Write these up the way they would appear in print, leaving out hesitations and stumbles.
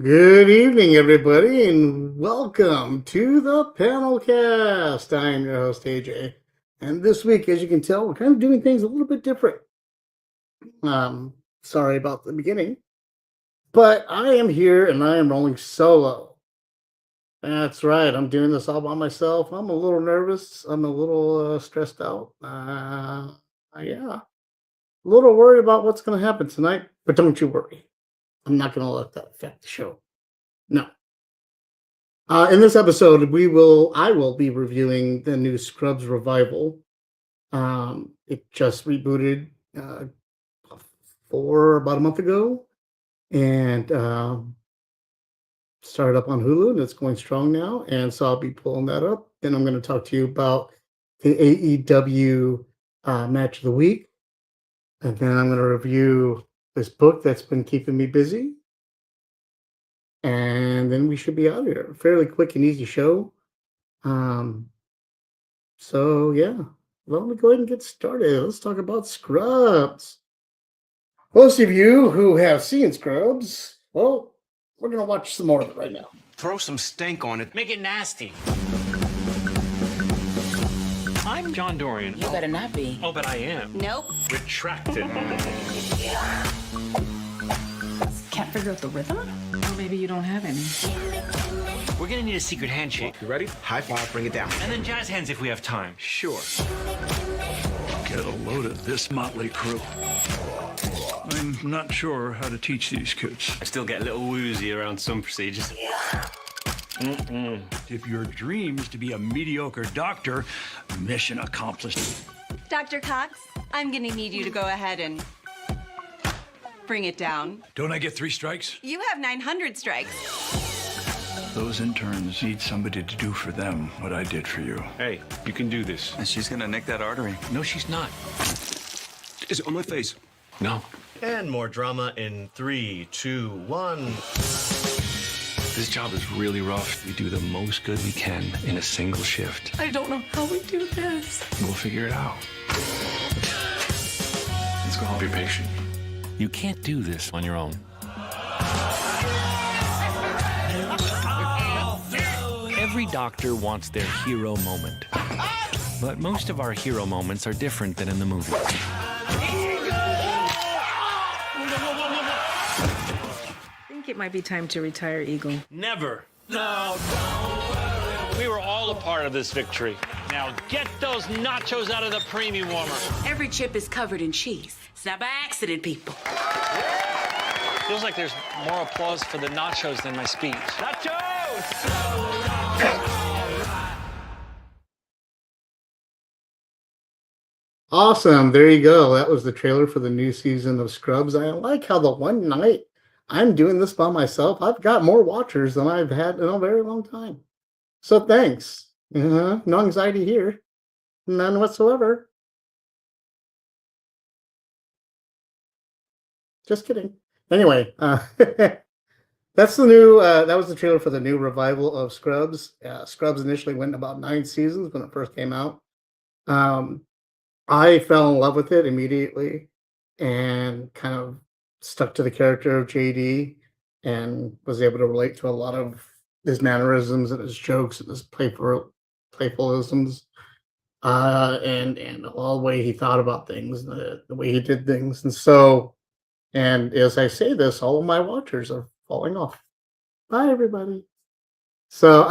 Good evening, everybody, and welcome to the PanelCast. I am your host, AJ, and this week, as you can tell, we're kind of doing things a little bit different. Sorry about the beginning, but I am here and I am rolling solo. That's right, I'm doing this all by myself. I'm a little nervous. I'm a little stressed out. Yeah, a little worried about what's going to happen tonight, but don't you worry. I'm not going to let that affect the show. No. In this episode, I will be reviewing the new Scrubs revival. It just rebooted about a month ago, and started up on Hulu, and it's going strong now. And so I'll be pulling that up, and I'm going to talk to you about the AEW match of the week, and then I'm going to review this book that's been keeping me busy. And then we should be out of here. Fairly quick and easy show. So yeah, let me go ahead and get started. Let's talk about Scrubs. Most of you who have seen Scrubs, well, we're gonna watch some more of it right now. Throw some stank on it. Make it nasty. I'm John Dorian. You better not be. Oh, but I am. Nope. Retracted. Can't figure out the rhythm? Or maybe you don't have any. We're gonna need a secret handshake. You ready? High five, bring it down. And then jazz hands if we have time. Sure. Get a load of this motley crew. I'm not sure how to teach these kids. I still get a little woozy around some procedures. If your dream is to be a mediocre doctor, mission accomplished. Dr. Cox, I'm gonna need you to go ahead and bring it down. Don't I get 3 strikes? You have 900 strikes. Those interns need somebody to do for them what I did for you. Hey, you can do this. And she's gonna nick that artery. No, she's not. Is it on my face? No. And more drama in 3, 2, 1. This job is really rough. We do the most good we can in a single shift. I don't know how we do this. We'll figure it out. Let's go help your patient. You can't do this on your own. Every doctor wants their hero moment. But most of our hero moments are different than in the movie. I think it might be time to retire, Eagle. Never. No. We were all a part of this victory. Now get those nachos out of the premium warmer. Every chip is covered in cheese. It's not by accident, people. Feels like there's more applause for the nachos than my speech. Nachos! Awesome, there you go. That was the trailer for the new season of Scrubs. I like how the one night I'm doing this by myself, I've got more watchers than I've had in a very long time. So thanks. No anxiety here. None whatsoever. Just kidding. Anyway, that's the new, that was the trailer for the new revival of Scrubs. Scrubs initially went about 9 seasons when it first came out. I fell in love with it immediately and kind of stuck to the character of JD and was able to relate to a lot of his mannerisms and his jokes and his playfulisms, and all the way he thought about things, the way he did things. And as I say this, all of my watchers are falling off. Bye, everybody. So,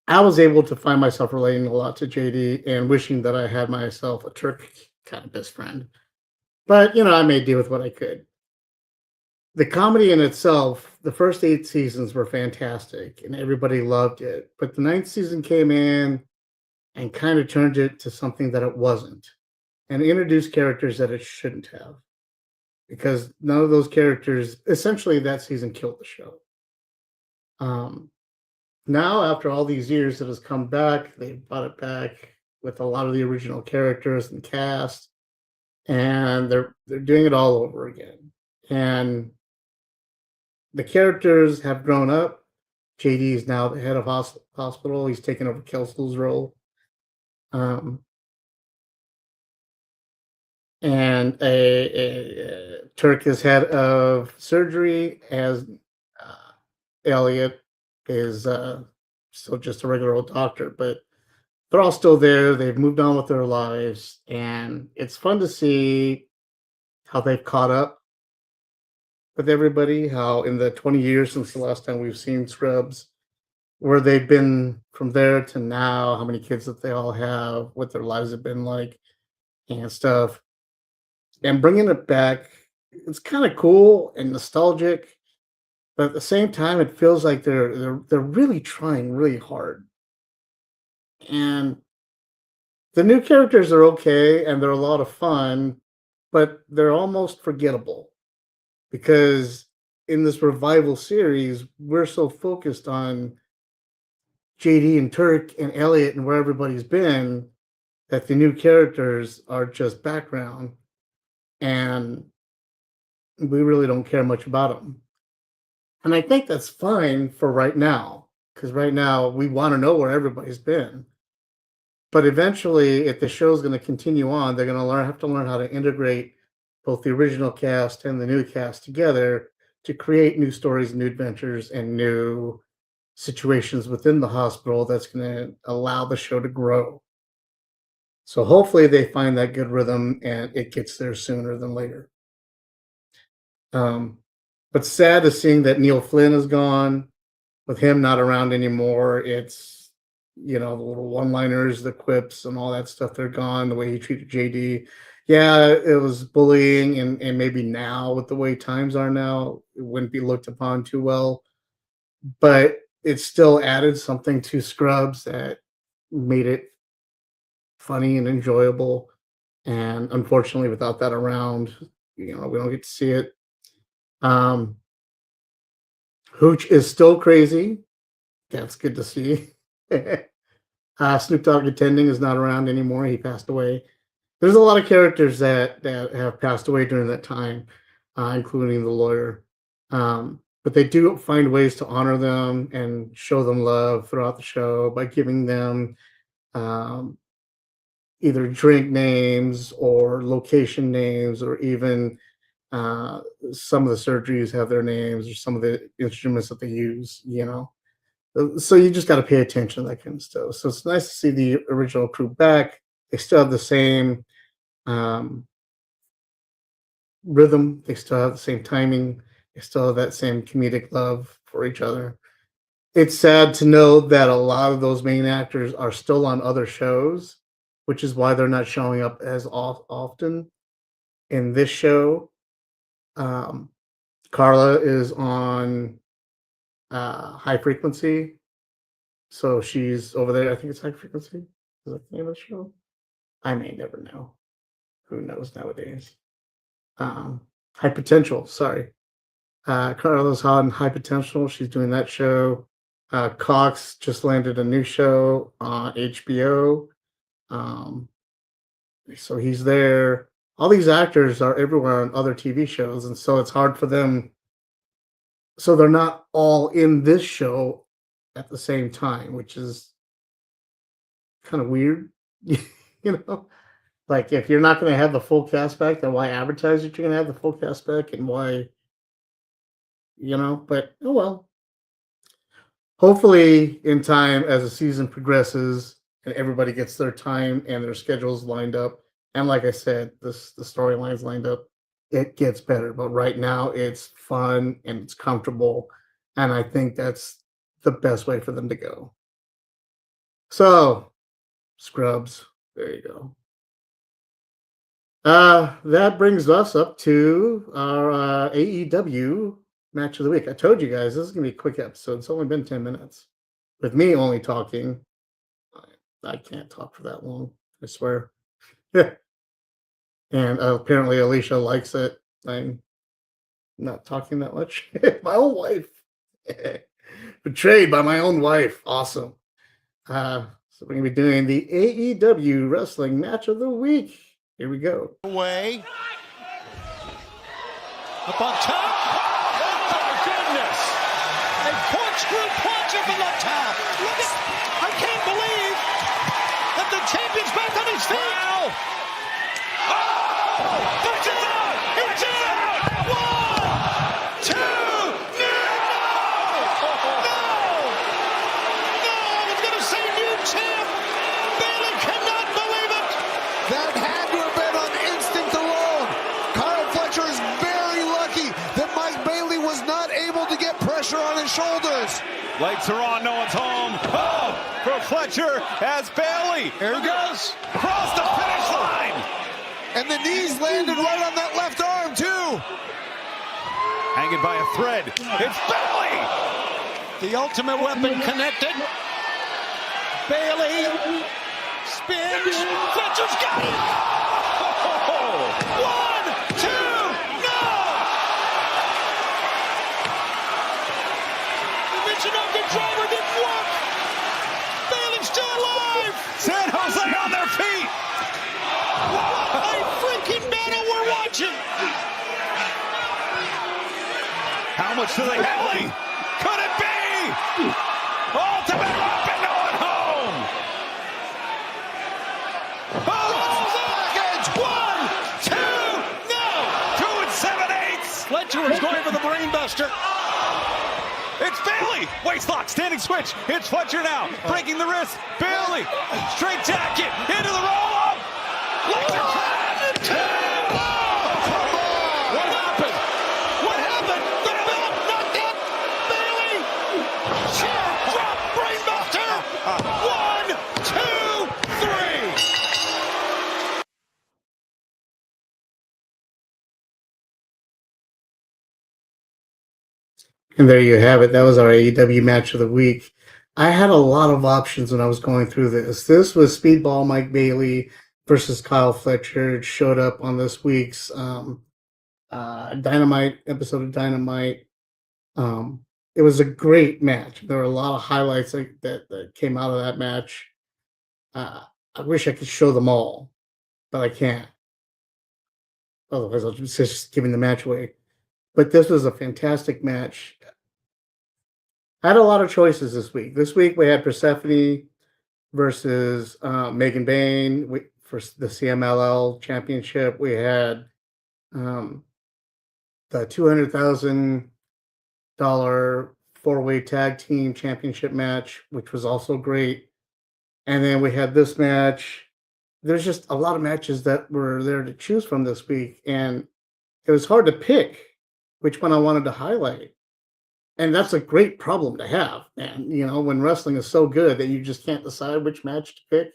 I was able to find myself relating a lot to JD and wishing that I had myself a Turk kind of best friend. But, I made do with what I could. The comedy in itself, the first 8 seasons were fantastic and everybody loved it. But the 9th season came in and kind of turned it to something that it wasn't and introduced characters that it shouldn't have. Because none of those characters, essentially that season killed the show. Now, after all these years, it has come back. They brought it back with a lot of the original characters and cast, and they're doing it all over again. And the characters have grown up. JD is now the head of hospital. He's taken over Kelso's role. And Turk is head of surgery, as Elliot is still just a regular old doctor, but they're all still there. They've moved on with their lives, and it's fun to see how they've caught up with everybody. How in the 20 years since the last time we've seen Scrubs, where they've been from there to now, how many kids that they all have, what their lives have been like, and stuff. And bringing it back, it's kind of cool and nostalgic, but at the same time, it feels like they're really trying really hard. And the new characters are okay and they're a lot of fun, but they're almost forgettable because in this revival series, we're so focused on JD and Turk and Elliot and where everybody's been that the new characters are just background and we really don't care much about them. And I think that's fine for right now because right now we want to know where everybody's been. But eventually, if the show's going to continue on, they're going to have to learn how to integrate both the original cast and the new cast together to create new stories, new adventures, and new situations within the hospital that's going to allow the show to grow. So hopefully they find that good rhythm and it gets there sooner than later. But sad is seeing that Neil Flynn is gone. With him not around anymore, it's, the little one-liners, the quips, and all that stuff, they're gone. The way he treated JD. Yeah, it was bullying, and maybe now, with the way times are now, it wouldn't be looked upon too well. But it still added something to Scrubs that made it funny and enjoyable. And unfortunately, without that around, we don't get to see it. Hooch is still crazy. That's good to see. Snoop Dogg attending is not around anymore. He passed away. There's a lot of characters that have passed away during that time, including the lawyer. But they do find ways to honor them and show them love throughout the show by giving them either drink names or location names, or even some of the surgeries have their names or some of the instruments that they use, So you just got to pay attention to that kind of stuff. So it's nice to see the original crew back. They still have the same rhythm. They still have the same timing. They still have that same comedic love for each other. It's sad to know that a lot of those main actors are still on other shows, which is why they're not showing up as often in this show. Carla is on High Frequency, so she's over there. I think it's High Frequency. Is that the name of the show? I may never know. Who knows nowadays? High Potential. Sorry, Carla's on High Potential. She's doing that show. Cox just landed a new show on HBO. So he's there. All these actors are everywhere on other TV shows, and so it's hard for them. So they're not all in this show at the same time, which is kind of weird. Like if you're not going to have the full cast back, then why advertise that you're going to have the full cast back, and why, but oh well. Hopefully in time, as the season progresses and everybody gets their time and their schedules lined up, and like I said, the storylines lined up, it gets better. But right now it's fun and it's comfortable, and I think that's the best way for them to go. So Scrubs, there you go. That brings us up to our AEW match of the week. I told you guys this is gonna be a quick episode. It's only been 10 minutes with me only talking. I can't talk for that long, I swear. And apparently Alicia likes it. I'm not talking that much. My own wife. Betrayed by my own wife. Awesome. So we're going to be doing the AEW Wrestling Match of the Week. Here we go. Away. Up on top. Oh, my goodness. A corkscrew punch from the top. Look at, I can't believe that the champion's back on his feet. Wow. Oh, it's out. It's out. shoulders. Lights are on, no one's home. Oh, for Fletcher as Bailey. Here he goes. Across the finish line. And the knees landed right on that left arm, too. Hanging by a thread. It's Bailey. The ultimate weapon connected. Bailey spins. Fletcher's got it. Oh. 1, 2, no! The Michinoku driver didn't work. Bailey's still alive. San Jose on their feet. What a freaking battle we're watching. How much do they have? Could it be? Ultimate weapon going home. Package. 1, 2, no. 2 7/8. Fletcher is going for the brainbuster. It's Bailey. Waist lock, standing switch. It's Fletcher now. Breaking the wrist. Bailey. Straight jacket. Into the roll up. Laser trap. What happened? What happened? The belt knocked out Bailey. Chair drop brainbuster. 1, 2, 3. And there you have it. That was our AEW match of the week. I had a lot of options when I was going through this. This was Speedball Mike Bailey versus Kyle Fletcher. It showed up on this week's Dynamite episode of Dynamite. It was a great match. There were a lot of highlights that came out of that match. I wish I could show them all, but I can't. Otherwise, I'll just giving the match away. But this was a fantastic match. I had a lot of choices this week. This week we had Persephone versus Megan Bain for the CMLL championship. We had the $200,000 four-way tag team championship match, which was also great. And then we had this match. There's just a lot of matches that were there to choose from this week, and it was hard to pick which one I wanted to highlight. And that's a great problem to have, man. You know, when wrestling is so good that you just can't decide which match to pick.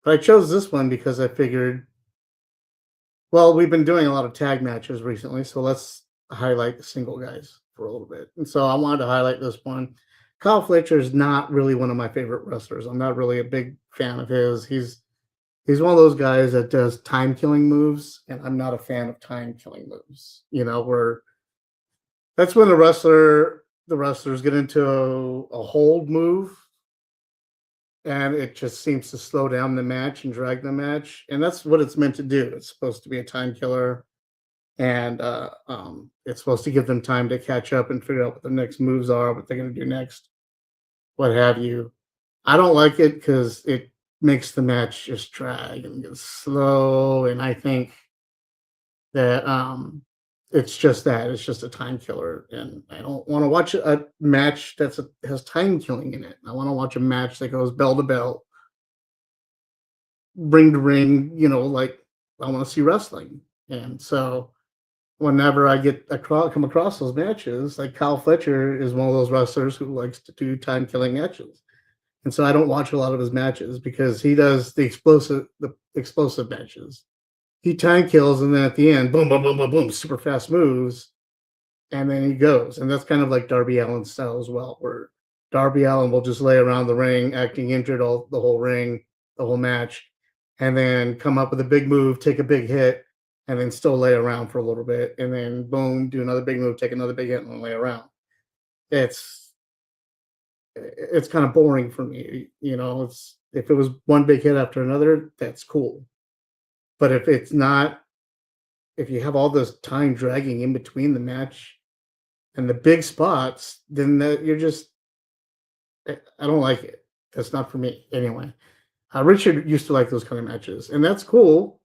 But I chose this one because I figured, well, we've been doing a lot of tag matches recently, so let's highlight the single guys for a little bit. And so I wanted to highlight this one. Kyle Fletcher is not really one of my favorite wrestlers. I'm not really a big fan of his. He's one of those guys that does time-killing moves, and I'm not a fan of time-killing moves. You know, where that's when the wrestlers get into a hold move, and it just seems to slow down the match and drag the match. And that's what it's meant to do. It's supposed to be a time killer, and it's supposed to give them time to catch up and figure out what the next moves are, what they're going to do next, what have you. I don't like it because it makes the match just drag and get slow, and I think that it's just that. It's just a time killer, and I don't want to watch a match that has time killing in it. I want to watch a match that goes bell to bell, ring to ring, you know, like I want to see wrestling. And so whenever I come across those matches, like Kyle Fletcher is one of those wrestlers who likes to do time killing matches. And so I don't watch a lot of his matches because he does the explosive matches. He time kills, and then at the end, boom, boom, boom, boom, boom, super fast moves, and then he goes. And that's kind of like Darby Allin's style as well, where Darby Allin will just lay around the ring, acting injured the whole ring, the whole match, and then come up with a big move, take a big hit, and then still lay around for a little bit, and then boom, do another big move, take another big hit, and then lay around. It's kind of boring for me, you know. If it was one big hit after another, that's cool. But if it's not, if you have all this time dragging in between the match and the big spots, then you're just, I don't like it. That's not for me anyway. Richard used to like those kind of matches, and that's cool.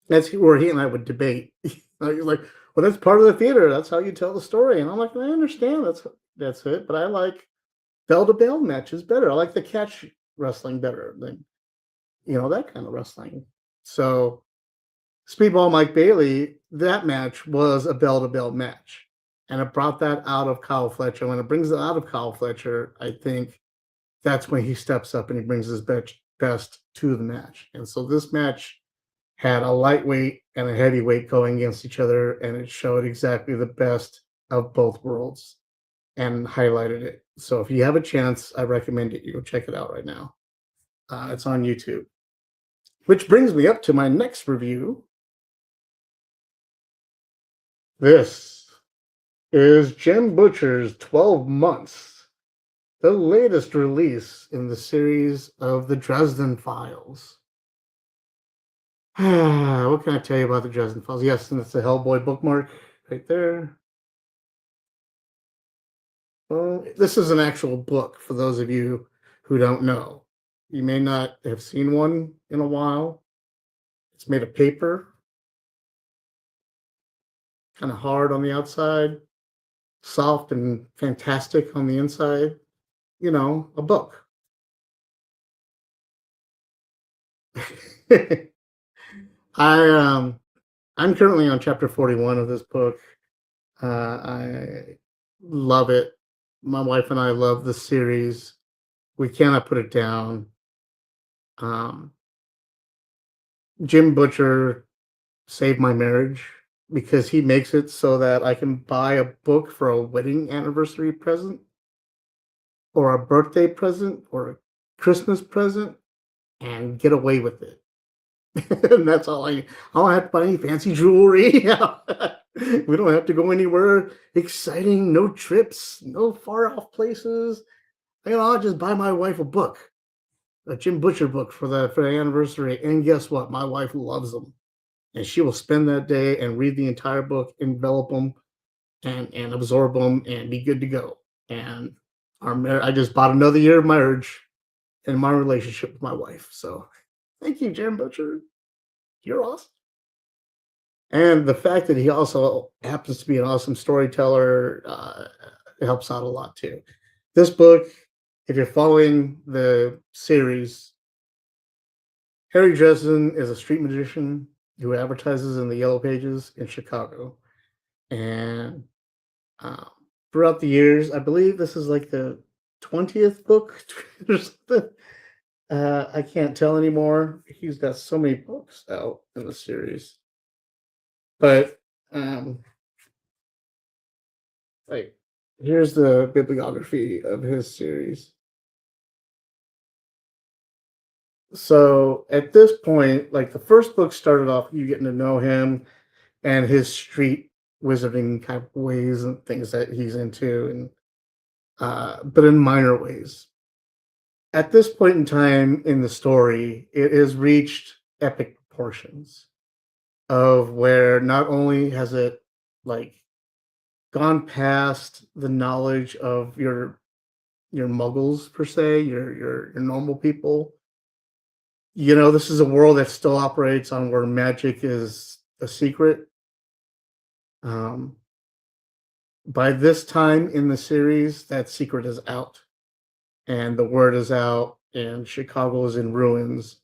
That's where he and I would debate. He's like, well, that's part of the theater. That's how you tell the story. And I'm like, I understand. That's it. But I like bell-to-bell matches better. I like the catch wrestling better than, you know, that kind of wrestling. So Speedball Mike Bailey, that match was a bell-to-bell match. And it brought that out of Kyle Fletcher. When it brings it out of Kyle Fletcher, I think that's when he steps up and he brings his best to the match. And so this match had a lightweight and a heavyweight going against each other, and it showed exactly the best of both worlds and highlighted it. So if you have a chance, I recommend it. You go check it out right now. It's on YouTube. Which brings me up to my next review. This is Jim Butcher's 12 Months, the latest release in the series of the Dresden Files. What can I tell you about the Dresden Files? Yes, and it's a Hellboy bookmark right there. Well, this is an actual book for those of you who don't know. You may not have seen one in a while. It's made of paper, kind of hard on the outside, soft and fantastic on the inside. You know, a book. I'm currently on chapter 41 of this book. I love it. My wife and I love the series. We cannot put it down. Jim Butcher saved my marriage because he makes it so that I can buy a book for a wedding anniversary present or a birthday present or a Christmas present and get away with it. And that's all I don't have to buy any fancy jewelry. We don't have to go anywhere exciting, no trips, no far off places. I'll just buy my wife a book, a Jim Butcher book for the anniversary. And guess what? My wife loves them. And she will spend that day and read the entire book, envelop them, and absorb them, and be good to go. And I just bought another year of marriage in my relationship with my wife. So thank you, Jim Butcher. You're awesome. And the fact that he also happens to be an awesome storyteller helps out a lot too. This book, if you're following the series, Harry Dresden is a street magician who advertises in the Yellow Pages in Chicago. And throughout the years, I believe this is like the 20th book or something. I can't tell anymore. He's got so many books out in the series. But like here's the bibliography of his series. So at this point, like the first book started off you getting to know him and his street wizarding kind of ways and things that he's into, and but in minor ways. At this point in time in the story, it has reached epic proportions of where not only has it like gone past the knowledge of your muggles per se, your normal people. This is a world that still operates on where magic is a secret. By this time in the series, that secret is out. And the word is out, and Chicago is in ruins.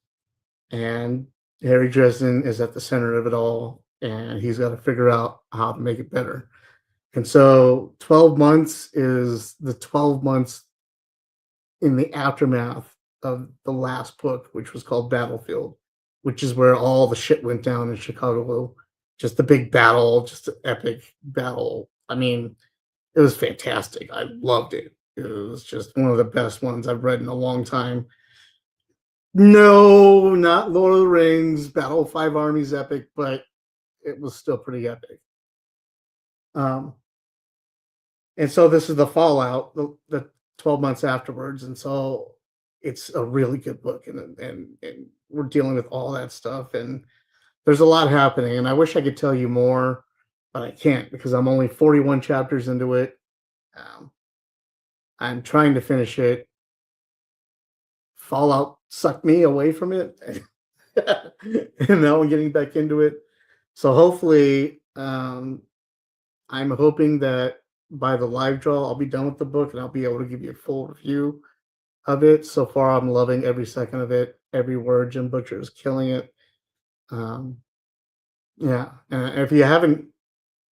And Harry Dresden is at the center of it all, and he's got to figure out how to make it better. And so 12 months is the 12 months in the aftermath of the last book, which was called Battlefield, which is where all the shit went down in Chicago. Just the big battle, just an epic battle. I mean, it was fantastic. I loved it. It was just one of the best ones I've read in a long time. No, not Lord of the Rings, Battle of Five Armies epic, but it was still pretty epic. And so this is the fallout, the 12 months afterwards. And so it's a really good book, and we're dealing with all that stuff, and there's a lot happening, and I wish I could tell you more, but I can't because I'm only 41 chapters into it. I'm trying to finish it. Fallout sucked me away from it, and now I'm getting back into it. So hopefully, I'm hoping that by the live draw, I'll be done with the book and I'll be able to give you a full review of it. So far, I'm loving every second of it. Every word. Jim Butcher is killing it. Yeah. If you haven't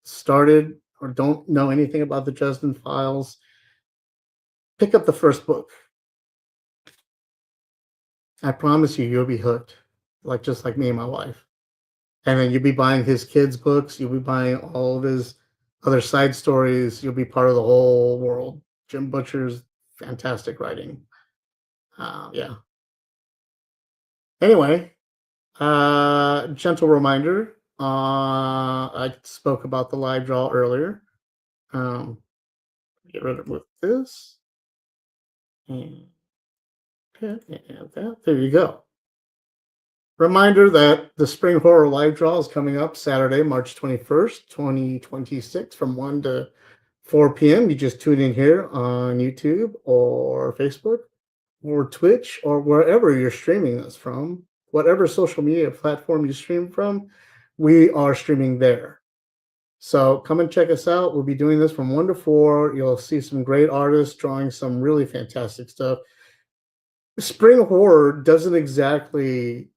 started or don't know anything about the Dresden Files, pick up the first book. I promise you, you'll be hooked, just like me and my wife. And then you'll be buying his kids' books. You'll be buying all of his other side stories. You'll be part of the whole world. Jim Butcher's fantastic writing. Yeah. Anyway, gentle reminder. I spoke about the live draw earlier. Get rid of this. And that. There you go. Reminder that the Spring Horror Live Draw is coming up Saturday, March 21st, 2026 from 1 to 4 p.m. You just tune in here on YouTube or Facebook or Twitch or wherever you're streaming this from. Whatever social media platform you stream from, we are streaming there. So come and check us out. We'll be doing this from 1 to 4. You'll see some great artists drawing some really fantastic stuff. Spring Horror doesn't exactly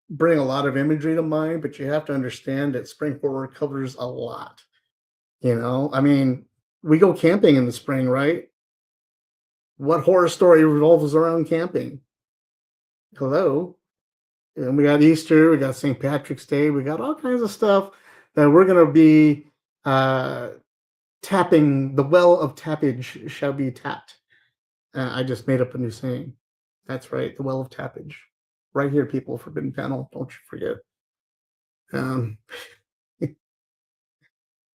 bring a lot of imagery to mind, but you have to understand that spring horror covers a lot. I mean, we go camping in the spring, right? What horror story revolves around camping? Hello. And we got Easter, we got St. Patrick's Day, we got all kinds of stuff that we're going to be tapping. The well of tappage shall be tapped. I just made up a new saying. That's right, the well of tappage. Right here, people, Forbidden Panel. Don't you forget.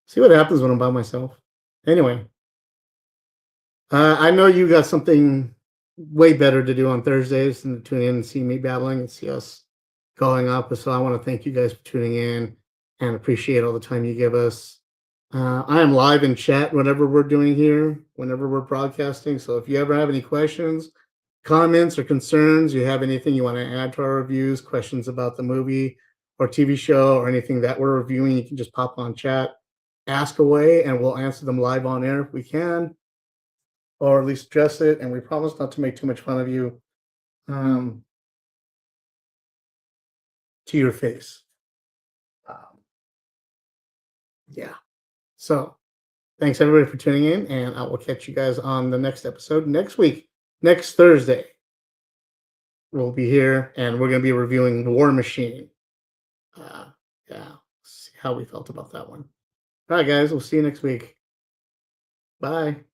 See what happens when I'm by myself. Anyway, I know you got something way better to do on Thursdays than to tune in and see me babbling and see us going up. So I want to thank you guys for tuning in and appreciate all the time you give us. I am live in chat whenever we're doing here, whenever we're broadcasting. So if you ever have any questions, comments or concerns, you have anything you want to add to our reviews, questions about the movie or TV show or anything that we're reviewing, you can just pop on chat, ask away, and we'll answer them live on air if we can, or at least address it. And we promise not to make too much fun of you to your face. Yeah. So thanks everybody for tuning in, and I will catch you guys on the next episode next week. Next Thursday, we'll be here, and we're going to be reviewing War Machine. Yeah, see how we felt about that one. All right, guys, we'll see you next week. Bye.